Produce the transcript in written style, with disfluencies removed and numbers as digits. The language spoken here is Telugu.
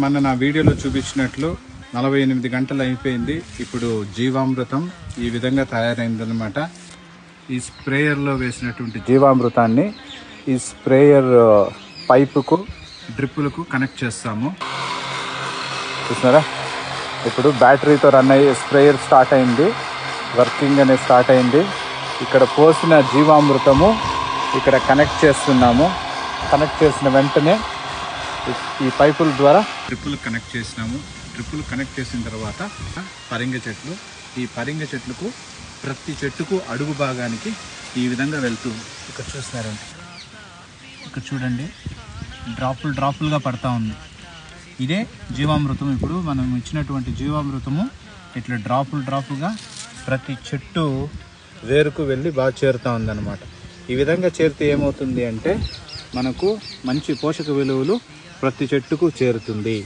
మన నా వీడియోలో చూపించినట్లు 48 గంటలు అయిపోయింది. ఇప్పుడు జీవామృతం ఈ విధంగా తయారైందనమాట. ఈ స్ప్రేయర్లో వేసినటువంటి జీవామృతాన్ని ఈ స్ప్రేయర్ పైపుకు డ్రిప్పులకు కనెక్ట్ చేస్తాము. చూసారా, ఇప్పుడు బ్యాటరీతో రన్ అయ్యే స్ప్రేయర్ స్టార్ట్ అయింది, వర్కింగ్ అనేది స్టార్ట్ అయింది. ఇక్కడ పోసిన జీవామృతము ఇక్కడ కనెక్ట్ చేస్తున్నాము. కనెక్ట్ చేసిన వెంటనే ఈ పైపుల ద్వారా డ్రిప్పులు కనెక్ట్ చేసినాము. డ్రిప్పులు కనెక్ట్ చేసిన తర్వాత పరింగ చెట్లు, ఈ పరింగ చెట్లకు ప్రతి చెట్టుకు అడుగు భాగానికి ఈ విధంగా వెళ్తూ ఇక్కడ చూస్తున్నారండి, ఇక్కడ చూడండి డ్రాపులుగా పడతా ఉంది. ఇదే జీవామృతం. ఇప్పుడు మనం ఇచ్చినటువంటి జీవామృతము ఇట్లా డ్రాపులుగా ప్రతి చెట్టు వేరుకు వెళ్ళి బాగా చేరుతూ ఉందన్నమాట. ఈ విధంగా చేరితే ఏమవుతుంది అంటే మనకు మంచి పోషక విలువలు ప్రతి చెట్టుకు చేరుతుంది.